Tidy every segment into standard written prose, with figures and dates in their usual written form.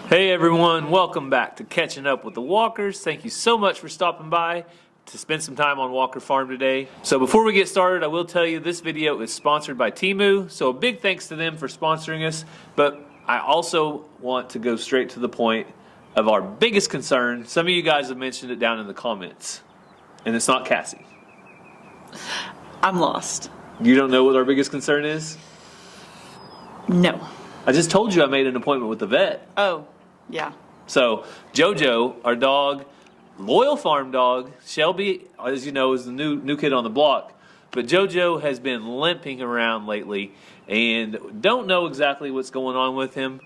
Hey everyone, welcome back to Catching Up with the Walkers. Thank you so much for stopping by to spend some time on Walker Farm today. So before we get started, I will tell you this video is sponsored by Temu, so a big thanks to them for sponsoring us, but I also want to go straight to the point of our biggest concern. Some of you guys have mentioned it down in the comments, and it's not Cassie. I'm lost. You don't know what our biggest concern is? No. I just told you I made an appointment with the vet. Oh, yeah. So Jojo, our dog, loyal farm dog, Shelby, as you know, is the new kid on the block. But Jojo has been limping around lately and don't know exactly what's going on with him,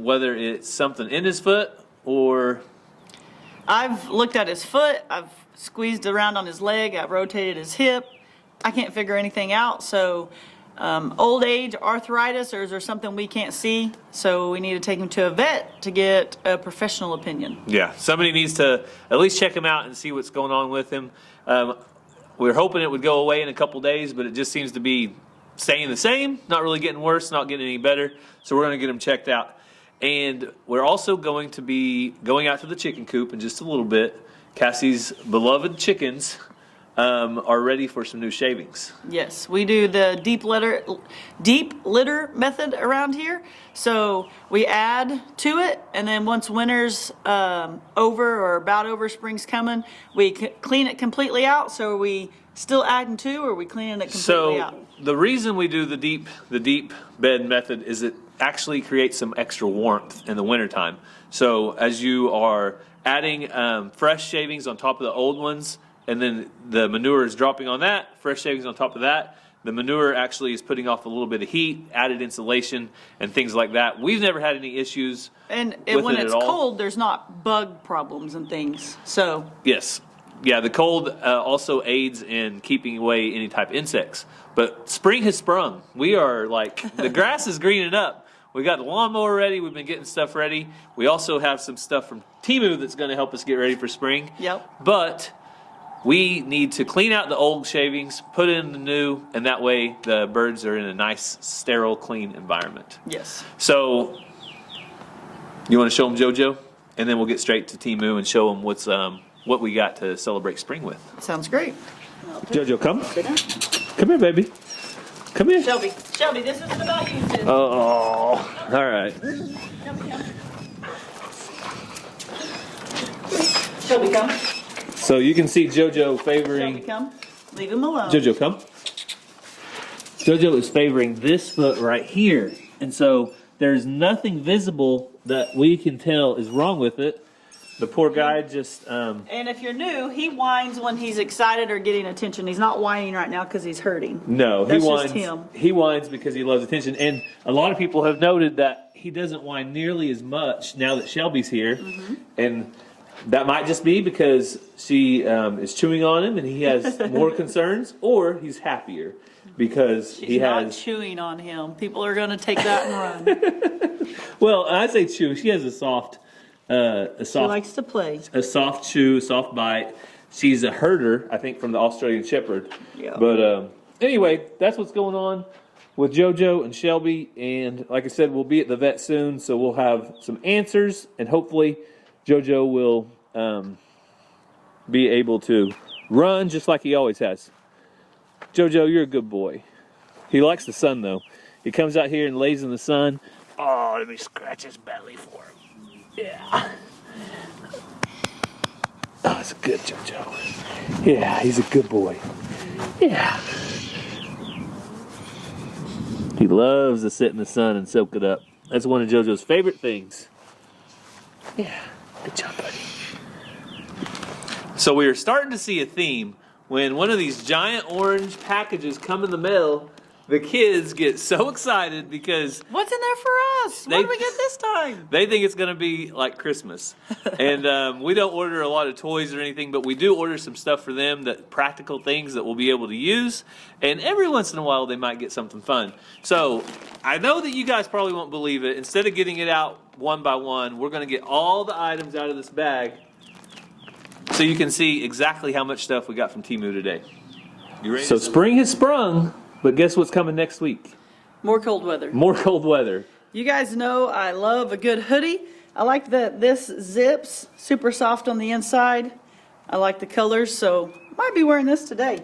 whether it's something in his foot or... I've looked at his foot. I've squeezed around on his leg. I've rotated his hip. I can't figure anything out. So old age, arthritis, or is there something we can't see? So we need to take him to a vet to get a professional opinion. Yeah, somebody needs to at least check him out and see what's going on with him. We were hoping it would go away in a couple days, but it just seems to be staying the same, not really getting worse, not getting any better. So we're going to get him checked out. And we're also going to be going out to the chicken coop in just a little bit. Cassie's beloved chickens are ready for some new shavings. Yes, we do the deep litter method around here. So we add to it, and then once winter's over or about over, spring's coming, we clean it completely out. So are we still adding to, or are we cleaning it completely out? So the reason we do the deep bed method is it actually creates some extra warmth in the wintertime. So as you are adding fresh shavings on top of the old ones, and then the manure is dropping on that, fresh shavings on top of that, the manure actually is putting off a little bit of heat, added insulation, and things like that. We've never had any issues and with when it it's at all. cold, there's not bug problems and things. So Yes. Yeah, the cold also aids in keeping away any type of insects. But spring has sprung. We are like, the grass is greening up. We got the lawnmower ready. We've been getting stuff ready. We also have some stuff from Temu that's going to help us get ready for spring. Yep. But we need to clean out the old shavings, put in the new, and that way the birds are in a nice, sterile, clean environment. yes. So, you want to show them JoJo? And then we'll get straight to Temu and show them what we got to celebrate spring with. Sounds great. JoJo, come. Come here, baby. Come here. Shelby, this isn't about you, sis. Oh, all right. Shelby, come. So you can see JoJo Shelby, favoring... come. Leave him alone. JoJo, come. JoJo is favoring this foot right here. And so there's nothing visible that we can tell is wrong with it. The poor guy just... And if you're new, he whines when he's excited or getting attention. He's not whining right now because he's hurting. No, That's he whines. just him. He whines because he loves attention. And a lot of people have noted that he doesn't whine nearly as much now that Shelby's here. Mm-hmm. And that might just be because she is chewing on him and he has more concerns, or he's happier because She's he not has... chewing on him. People are going to take that and run. Well, I say chew. She has a soft... She likes to play. A soft chew, soft bite. She's a herder, I think, from the Australian Shepherd. Yeah. But anyway, that's what's going on with JoJo and Shelby. And like I said, we'll be at the vet soon, so we'll have some answers. And hopefully JoJo will be able to run just like he always has. JoJo, you're a good boy. He likes the sun, though. He comes out here and lays in the sun. Oh, let me scratch his belly for him. Yeah. Oh, it's a good JoJo. Yeah, he's a good boy. Yeah. He loves to sit in the sun and soak it up. That's one of JoJo's favorite things. Yeah. Good job, buddy. So we are starting to see a theme. When one of these giant orange packages come in the mail, the kids get so excited because... What's in there for us? What do we get this time? They think it's going to be like Christmas. And we don't order a lot of toys or anything, but we do order some stuff for them, that practical things that we'll be able to use. And every once in a while, they might get something fun. So I know that you guys probably won't believe it. Instead of getting it out one by one, we're going to get all the items out of this bag so you can see exactly how much stuff we got from Temu today. You ready? So spring has sprung. But guess what's coming next week? More cold weather. More cold weather. You guys know I love a good hoodie. I like that this zips, super soft on the inside. I like the colors, so might be wearing this today.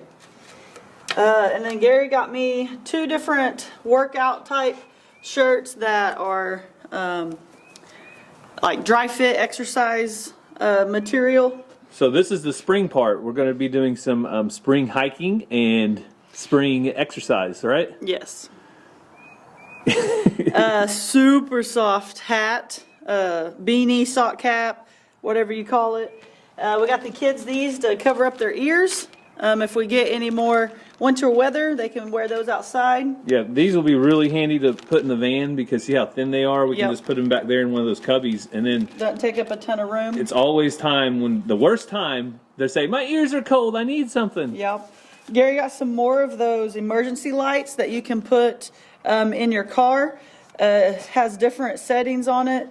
And then Gary got me 2 different workout type shirts that are like dry fit exercise material. So this is the spring part. We're going to be doing some spring hiking and spring exercise, right? Yes. Super soft hat, beanie, sock cap, whatever you call it. We got the kids these to cover up their ears. If we get any more winter weather, they can wear those outside. Yeah, these will be really handy to put in the van because see how thin they are? We can Yep. just put them back there in one of those cubbies, and then Doesn't take up a ton of room. it's always time when the worst time they say, my ears are cold, I need something. Yep. Gary got some more of those emergency lights that you can put in your car. It has different settings on it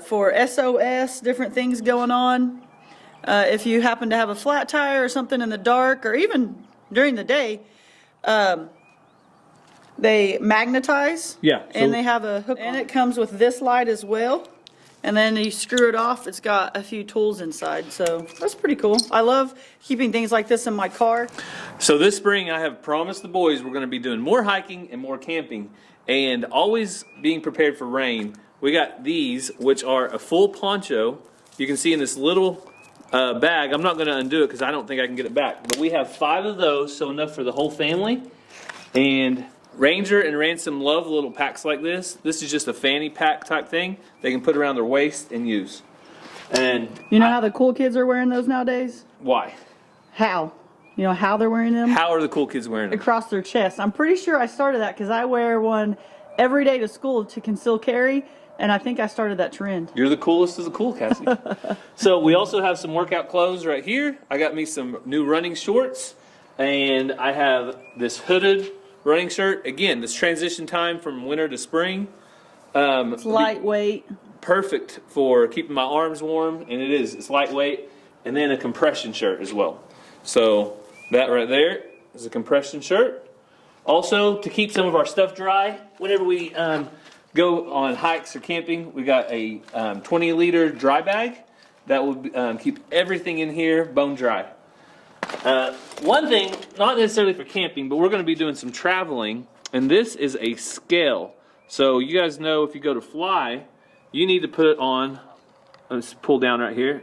for SOS, different things going on. If you happen to have a flat tire or something in the dark, or even during the day, they magnetize. Yeah, And so- they have a hook, and it comes with this light as well. And then you screw it off, it's got a few tools inside, so that's pretty cool. I love keeping things like this in my car. So this spring I have promised the boys we're going to be doing more hiking and more camping and always being prepared for rain. We got these, which are a full poncho. You can see in this little bag. I'm not going to undo it because I don't think I can get it back. But we have 5 of those, so enough for the whole family. And Ranger and Ransom love little packs like this. This is just a fanny pack type thing they can put around their waist and use. And You know how the cool kids are wearing those nowadays? why? How? You know how they're wearing them? How are the cool kids wearing them? Across their chest. I'm pretty sure I started that because I wear one every day to school to conceal carry, and I think I started that trend. You're the coolest of the cool, Cassie. So we also have some workout clothes right here. I got me some new running shorts, and I have this hooded running shirt. Again, this transition time from winter to spring. It's lightweight. Perfect for keeping my arms warm, and it is. It's lightweight, and then a compression shirt as well. So that right there is a compression shirt. Also, to keep some of our stuff dry, whenever we go on hikes or camping, we got a 20-liter dry bag that will keep everything in here bone dry. One thing, not necessarily for camping, but we're going to be doing some traveling, and this is a scale. So you guys know if you go to fly, you need to put it on. Let's pull down right here.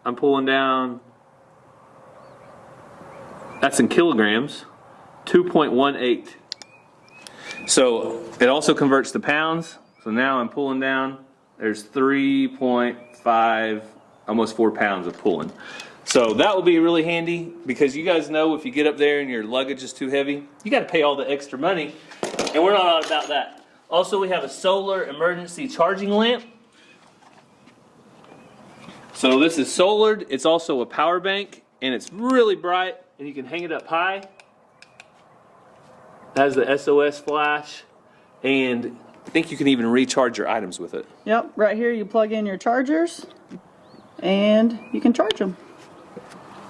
I'm pulling down. That's in kilograms, 2.18. So it also converts to pounds. So now I'm pulling down. There's 3.5, almost 4 pounds of pulling. So that will be really handy because you guys know if you get up there and your luggage is too heavy, you got to pay all the extra money, and we're not about that. Also, we have a solar emergency charging lamp. So this is solared. It's also a power bank, and it's really bright, and you can hang it up high. It has the SOS flash, and I think you can even recharge your items with it. Yep, right here you plug in your chargers, and you can charge them.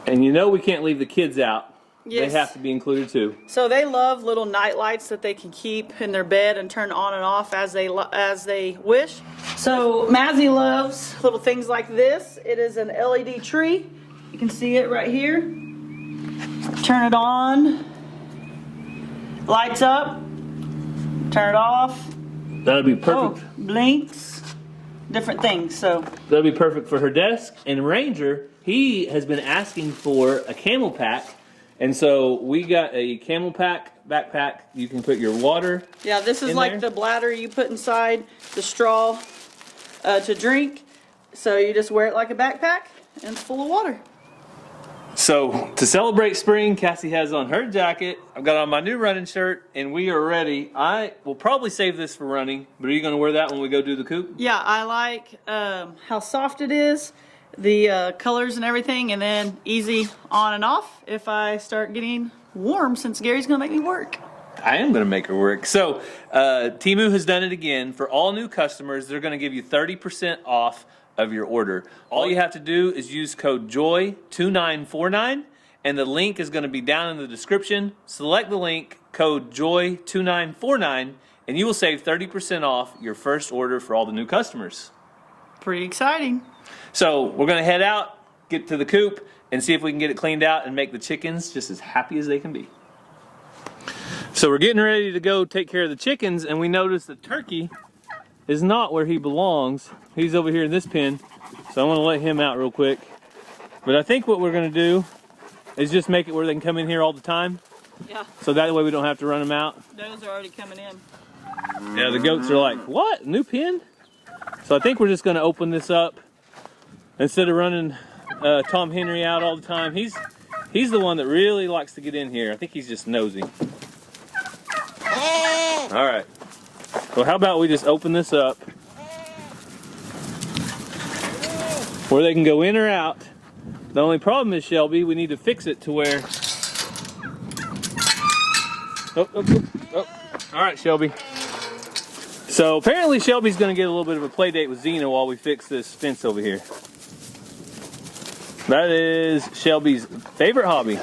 And you know we can't leave the kids out. Yes. They have to be included too. So they love little night lights that they can keep in their bed and turn on and off as they wish. So Mazzy loves little things like this. It is an LED tree. You can see it right here. Turn it on. Lights up. Turn it off. That'll be perfect. Oh, blinks. Different things. So That'll be perfect for her desk. And Ranger, he has been asking for a camel pack. And so we got a camel pack backpack. You can put your water. yeah, this is in like there. the bladder you put inside the straw to drink. So you just wear it like a backpack, and it's full of water. So to celebrate spring, Cassie has on her jacket. I've got on my new running shirt, and we are ready. I will probably save this for running, but are you going to wear that when we go do the coop? Yeah, I like how soft it is, the colors and everything, and then easy on and off if I start getting warm, since Gary's going to make me work. I am going to make her work. So Temu has done it again. For all new customers, they're going to give you 30% off of your order. All you have to do is use code JOY2949, and the link is going to be down in the description. Select the link, code JOY2949, and you will save 30% off your first order for all the new customers. Pretty exciting. So we're gonna head out, get to the coop, and see if we can get it cleaned out and make the chickens just as happy as they can be. So we're getting ready to go take care of the chickens, and we notice that Turkey is not where he belongs. He's over here in this pen, so I want to let him out real quick. But I think what we're gonna do is just make it where they can come in here all the time. Yeah. So that way we don't have to run them out. Those are already coming in. Yeah, the goats are like, what? New pen? So I think we're just gonna open this up instead of running Tom Henry out all the time. He's the one that really likes to get in here. I think he's just nosy. All right. So how about we just open this up where they can go in or out. The only problem is, Shelby, we need to fix it to where... Oh. All right, Shelby. So apparently Shelby's going to get a little bit of a play date with Xena while we fix this fence over here. That is Shelby's favorite hobby.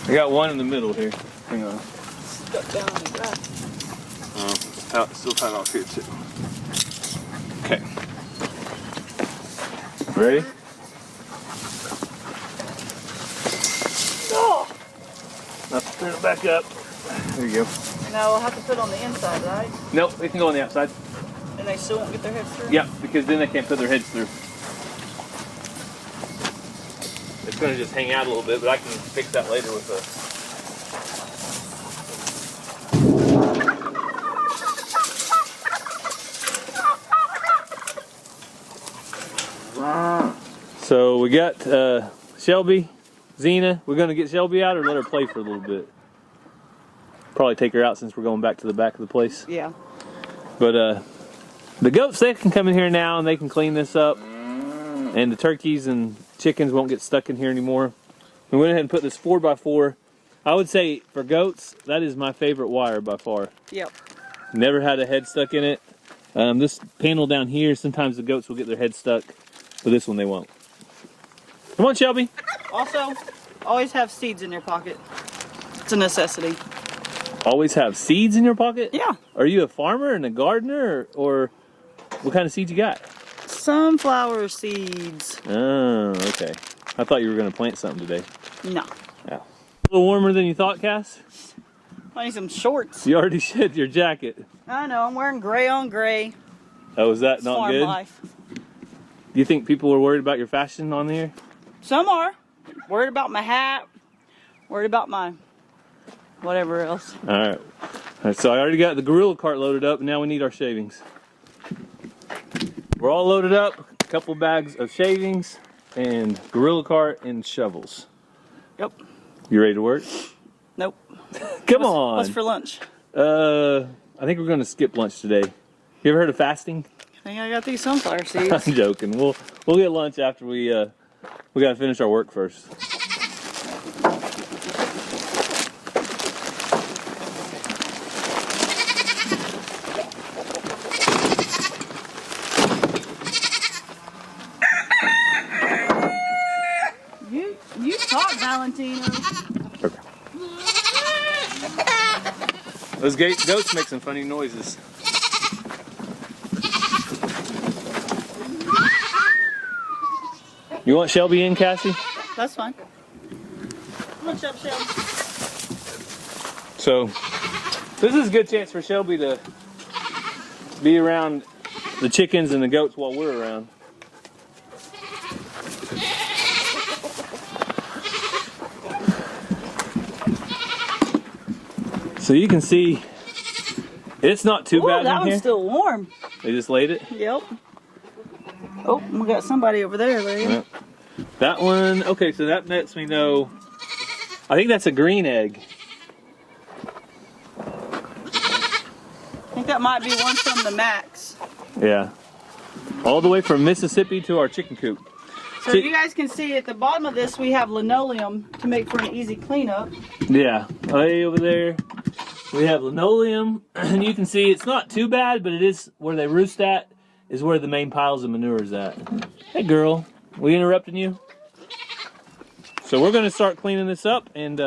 I got one in the middle here. Hang on. Stuck down on the grass. Still tied off here too. Okay. Ready? Oh! Let's turn it back up. There you go. Now we'll have to put it on the inside, right? Nope, they can go on the outside. And they still won't get their heads through? Yeah, because then they can't put their heads through. It's going to just hang out a little bit, but I can fix that later with a... So we got Shelby, Xena. We're going to get Shelby out or let her play for a little bit. Probably take her out since we're going back to the back of the place. Yeah. But the goats, they can come in here now and they can clean this up. And the turkeys and chickens won't get stuck in here anymore. We went ahead and put this 4x4. I would say for goats, that is my favorite wire by far. Yep. Never had a head stuck in it. This panel down here, sometimes the goats will get their head stuck, but this one they won't. Come on, Shelby. Also, always have seeds in your pocket. It's a necessity. Always have seeds in your pocket? Yeah. Are you a farmer and a gardener, or what kind of seeds you got? Sunflower seeds. Oh, okay. I thought you were going to plant something today. No. Yeah. A little warmer than you thought, Cass? I need some shorts. You already shed your jacket. I know, I'm wearing gray on gray. Oh, is that It's not farm good? life. Do you think people were worried about your fashion on here? Some are. Worried about my hat. Worried about my whatever else. All right. All right, so I already got the gorilla cart loaded up, and now we need our shavings. We're all loaded up. A couple bags of shavings and gorilla cart and shovels. Yep. You ready to work? Nope. Come on. What's for lunch? I think we're going to skip lunch today. You ever heard of fasting? I think I got these sunflower seeds. I'm joking. We'll get lunch after we got to finish our work first. You talk, Valentino. Okay. Those goats make some funny noises. You want Shelby in, Cassie? That's fine. Come on, Shelby. So, this is a good chance for Shelby to be around the chickens and the goats while we're around. So you can see, it's not too bad in that here. one's still warm. They just laid it? Yep. Oh, we got somebody over there, lady. Yep. That one, okay, so that lets me know, I think that's a green egg. I think that might be one from the Max. Yeah. All the way from Mississippi to our chicken coop. So you guys can see at the bottom of this, we have linoleum to make for an easy cleanup. Yeah, way over there we have linoleum, and you can see it's not too bad, but it is where they roost at. is where the main piles of manure is at. Hey girl, we interrupting you? So we're gonna start cleaning this up and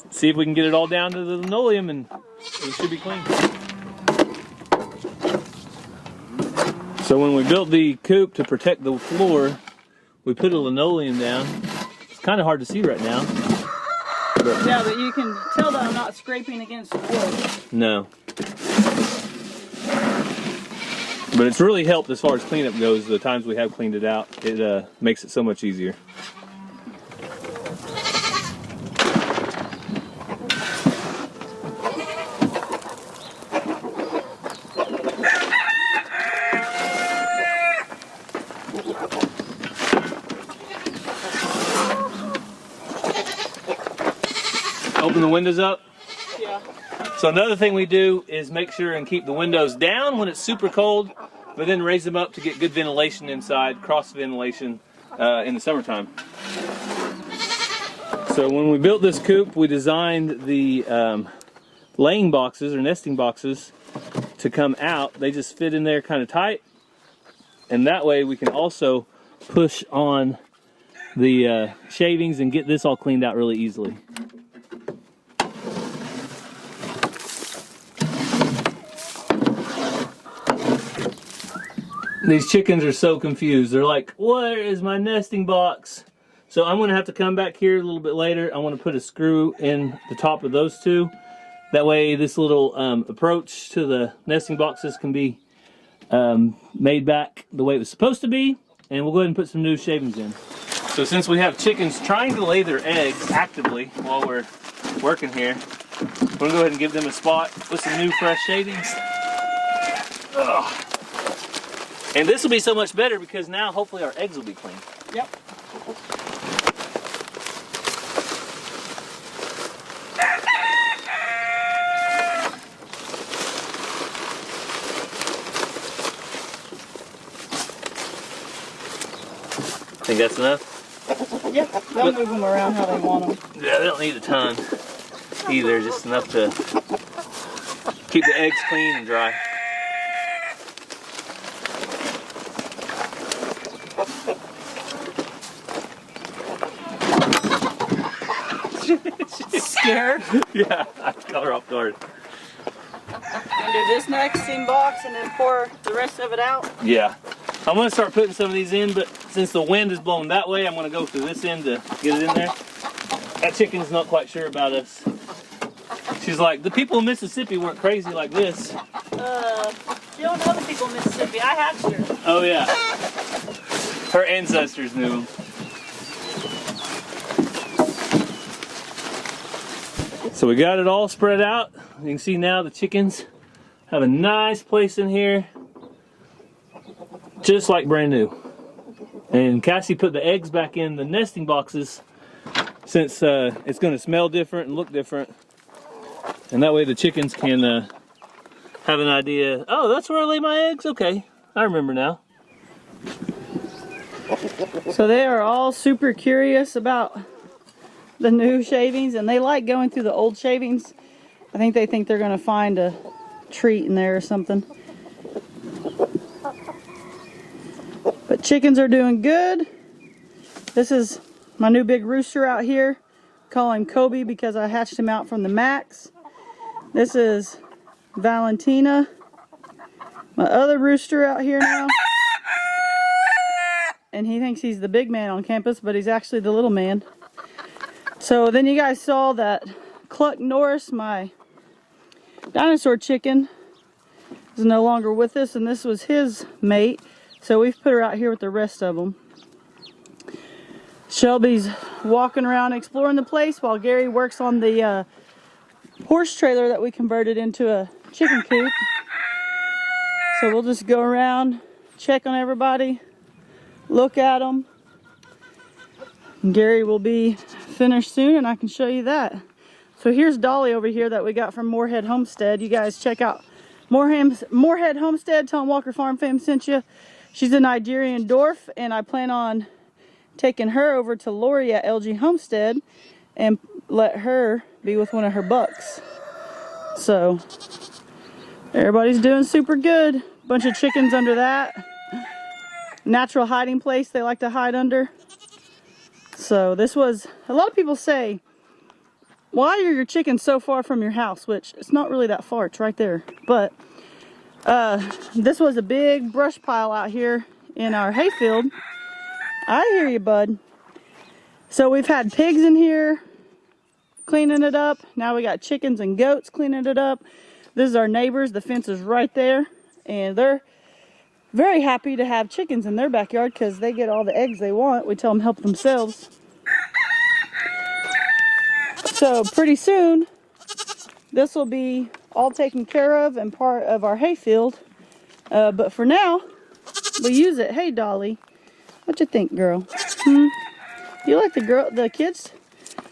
see if we can get it all down to the linoleum, and it should be clean. So when we built the coop to protect the floor, we put a linoleum down. It's kind of hard to see right now. Yeah, but you can tell that I'm not scraping against the wood. No. But it's really helped as far as cleanup goes. The times we have cleaned it out, it makes it so much easier. Open the windows up. Yeah. So another thing we do is make sure and keep the windows down when it's super cold, but then raise them up to get good ventilation inside, cross ventilation in the summertime. So when we built this coop, we designed the laying boxes or nesting boxes to come out. They just fit in there kind of tight, and that way we can also push on the shavings and get this all cleaned out really easily. These chickens are so confused. They're like, where is my nesting box? So I'm gonna have to come back here a little bit later. I wanna put a screw in the top of those two. That way this little approach to the nesting boxes can be made back the way it was supposed to be. And we'll go ahead and put some new shavings in. So since we have chickens trying to lay their eggs actively while we're working here, we're gonna go ahead and give them a spot with some new fresh shavings. Ugh. And this will be so much better because now hopefully our eggs will be clean. Yep. Think that's enough? Yeah, they'll move them around how they want them. Yeah, they don't need a ton either, just enough to keep the eggs clean and dry. Scared? Yeah, I caught her off guard. And do this next in box and then pour the rest of it out? Yeah. I'm going to start putting some of these in, but since the wind is blowing that way, I'm going to go through this end to get it in there. That chicken's not quite sure about us. She's like, the people in Mississippi weren't crazy like this. You don't know the people in Mississippi. I hatched her. Oh, yeah. Her ancestors knew them. So we got it all spread out. You can see now the chickens have a nice place in here. Just like brand new. And Cassie put the eggs back in the nesting boxes since it's going to smell different and look different. And that way the chickens can have an idea. Oh, that's where I lay my eggs? Okay, I remember now. So they are all super curious about the new shavings, and they like going through the old shavings. I think they think they're going to find a treat in there or something. But chickens are doing good. This is my new big rooster out here. Call him Kobe because I hatched him out from the Max. This is Valentina, my other rooster out here now. And he thinks he's the big man on campus, but he's actually the little man. So then you guys saw that Cluck Norris, my dinosaur chicken, is no longer with us, and this was his mate. So we've put her out here with the rest of them. Shelby's walking around exploring the place while Gary works on the horse trailer that we converted into a chicken coop. So we'll just go around, check on everybody, look at them. And Gary will be finished soon, and I can show you that. So here's Dolly over here that we got from Moorhead Homestead. You guys check out Moorhead Homestead. Tell them Walker Farm Fam sent you. She's a Nigerian dwarf, and I plan on taking her over to Lori at LG Homestead and let her be with one of her bucks. So everybody's doing super good. Bunch of chickens under that. Natural hiding place they like to hide under. So this was, a lot of people say, why are your chickens so far from your house? Which, it's not really that far, it's right there. But this was a big brush pile out here in our hayfield. I hear you, bud. So we've had pigs in here cleaning it up. Now we got chickens and goats cleaning it up. This is our neighbors. The fence is right there. And they're very happy to have chickens in their backyard because they get all the eggs they want. We tell them help themselves. So pretty soon, this will be all taken care of and part of our hayfield. But for now, we use it. Hey, Dolly, what you think, girl? You like the kids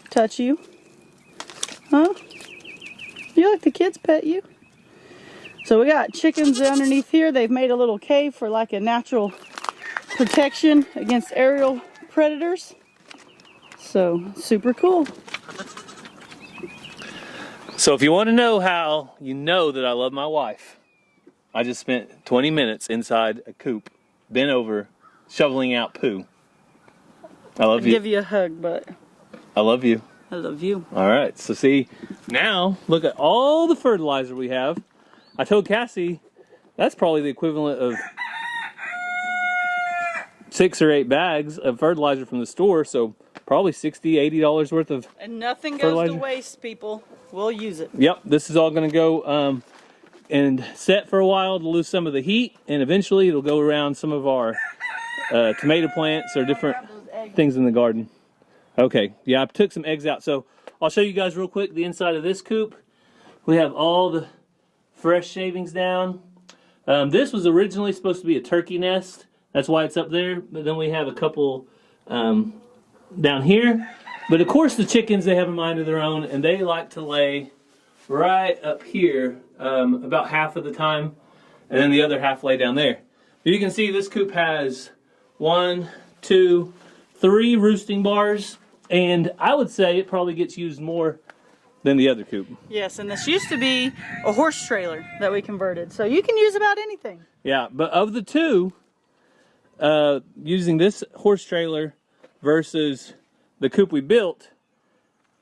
touch you? Huh? You like the kids pet you? So we got chickens underneath here. They've made a little cave for like a natural protection against aerial predators. So super cool. So if you want to know how you know that I love my wife, I just spent 20 minutes inside a coop, bent over, shoveling out poo. I love you. I'd give you a hug, but I love you. I love you. All right, so see, now look at all the fertilizer we have. I told Cassie that's probably the equivalent of 6 or 8 bags of fertilizer from the store, so probably $60-$80 worth of and nothing fertilizer. goes to waste, people. We'll use it. Yep, this is all going to go and set for a while to lose some of the heat, and eventually it'll go around some of our tomato plants or different things in the garden. Okay, yeah, I took some eggs out, so I'll show you guys real quick the inside of this coop. We have all the fresh shavings down. This was originally supposed to be a turkey nest. That's why it's up there. But then we have a couple down here. But of course the chickens, they have a mind of their own, and they like to lay right up here about half of the time, and then the other half lay down there. You can see this coop has 1, 2, 3 roosting bars, and I would say it probably gets used more than the other coop. Yes, and this used to be a horse trailer that we converted, so you can use about anything. Yeah, but of the two, using this horse trailer versus the coop we built,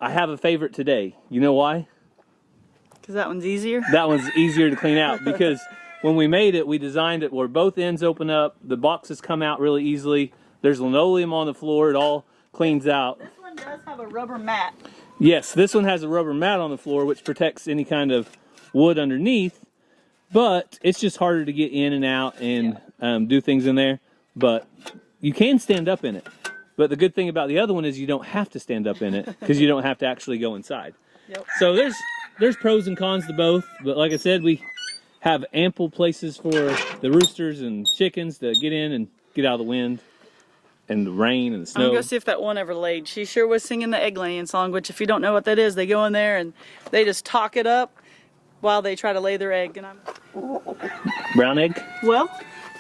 I have a favorite today. You know why? Because that one's easier? That one's easier to clean out because when we made it, we designed it where both ends open up, the boxes come out really easily, there's linoleum on the floor, it all cleans out. This one does have a rubber mat. Yes, this one has a rubber mat on the floor which protects any kind of wood underneath, but it's just harder to get in and out and do things in there. But you can stand up in it. But the good thing about the other one is you don't have to stand up in it because you don't have to actually go inside. Yep. So there's pros and cons to both, but like I said, we have ample places for the roosters and chickens to get in and get out of the wind and the rain and the snow. I'm gonna go see if that one ever laid. She sure was singing the egg laying song, which if you don't know what that is, they go in there and they just talk it up while they try to lay their egg. And Brown egg? well,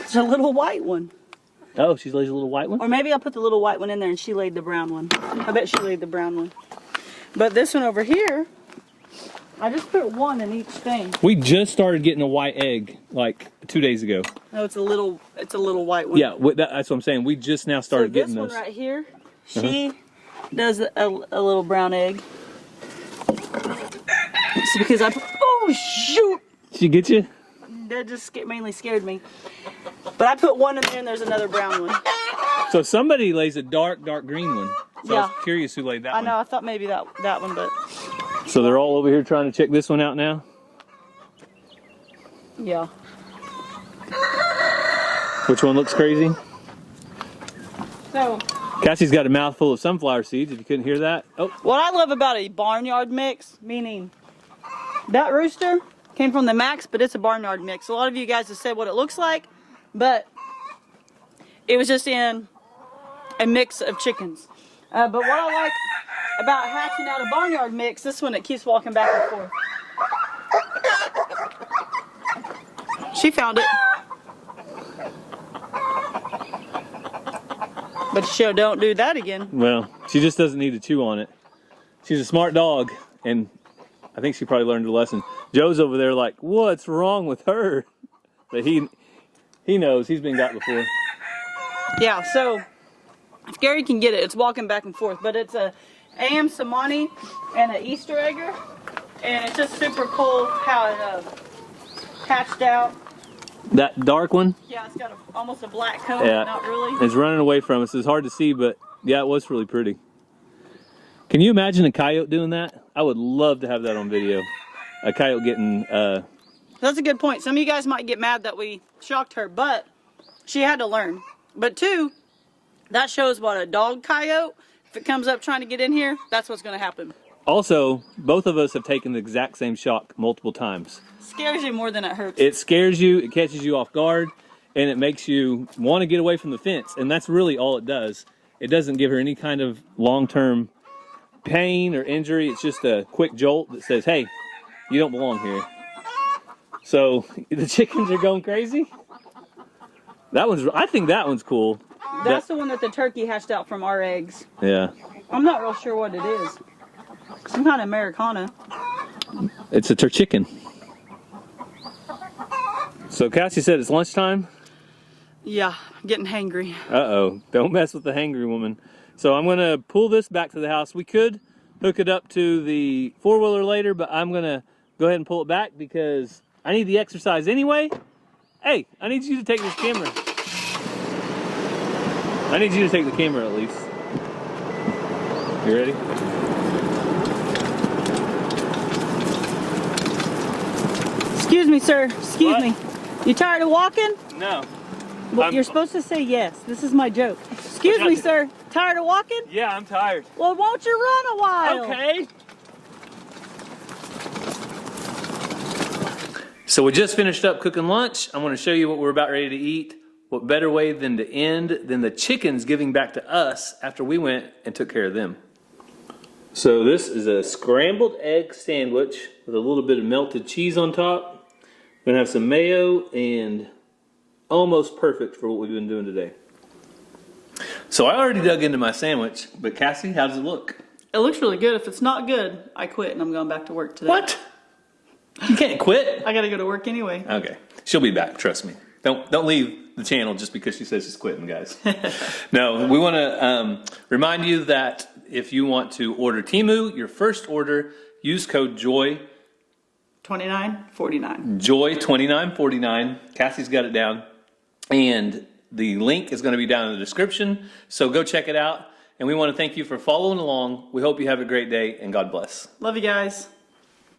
it's a little white one. Oh, she lays a little white one? Or maybe I'll put the little white one in there and she laid the brown one. I bet she laid the brown one. But this one over here, I just put one in each thing. We just started getting a white egg like 2 days ago. Oh, it's a little white one. Yeah, that's what I'm saying. We just now started getting those. This one right here, she does a little brown egg. It's because oh shoot! Did she get you? That just mainly scared me. But I put one in there and there's another brown one. So somebody lays a dark green one. So I Yeah. was curious who laid that I one. know, I thought maybe that one, but So they're all over here trying to check this one out now? yeah. Which one looks crazy? So, Cassie's got a mouthful of sunflower seeds, if you couldn't hear that. Oh, what I love about a barnyard mix, meaning that rooster came from the Max, but it's a barnyard mix. A lot of you guys have said what it looks like, but it was just in a mix of chickens. But what I like about hatching out a barnyard mix, this one, it keeps walking back and forth. She found it. But she'll don't do that again. well, she just doesn't need to chew on it. She's a smart dog, and I think she probably learned a lesson. Joe's over there like, what's wrong with her? But he He knows. He's been got before. Yeah, so if Gary can get it, it's walking back and forth, but it's a AM Samani and an Easter egger, and it's just super cool how it hatched out. That dark one? Yeah, it's got almost a black coat, Yeah. not really. It's running away from us. It's hard to see, but yeah, it was really pretty. Can you imagine a coyote doing that? I would love to have that on video. A coyote getting... That's a good point. Some of you guys might get mad that we shocked her, but she had to learn. But two, that shows what a dog coyote, if it comes up trying to get in here, that's what's going to happen. Also, both of us have taken the exact same shock multiple times. Scares you more than it hurts. It scares you, it catches you off guard, and it makes you want to get away from the fence. And that's really all it does. It doesn't give her any kind of long-term pain or injury. It's just a quick jolt that says, hey, you don't belong here. So the chickens are going crazy. I think that one's cool. That's the one that the turkey hatched out from our eggs. Yeah. I'm not real sure what it is. Some kind of Americana. It's a chicken. So Cassie said it's lunchtime. Yeah, I'm getting hangry. Uh-oh. Don't mess with the hangry woman. So I'm going to pull this back to the house. We could hook it up to the four-wheeler later, but I'm going to go ahead and pull it back because I need the exercise anyway. Hey, I need you to take this camera. I need you to take the camera at least. You ready? Excuse me, sir. Excuse me. You tired of walking? No. Well, you're supposed to say yes. This is my joke. Excuse me, sir. Tired of walking? Yeah, I'm tired. Well, won't you run a while? Okay. So we just finished up cooking lunch. I want to show you what we're about ready to eat. What better way than to end than the chickens giving back to us after we went and took care of them. So this is a scrambled egg sandwich with a little bit of melted cheese on top. We're gonna have some mayo and almost perfect for what we've been doing today. So I already dug into my sandwich, but Cassie, how does it look? It looks really good. If it's not good, I quit and I'm going back to work today. What? You can't quit. I gotta go to work anyway. Okay, she'll be back. Trust me. Don't leave the channel just because she says she's quitting, guys. No, we want to remind you that if you want to order Temu, your first order, use code JOY. $29.49. JOY $29.49. Cassie's got it down, and the link is going to be down in the description. So go check it out. And we want to thank you for following along. We hope you have a great day, and God bless. Love you guys.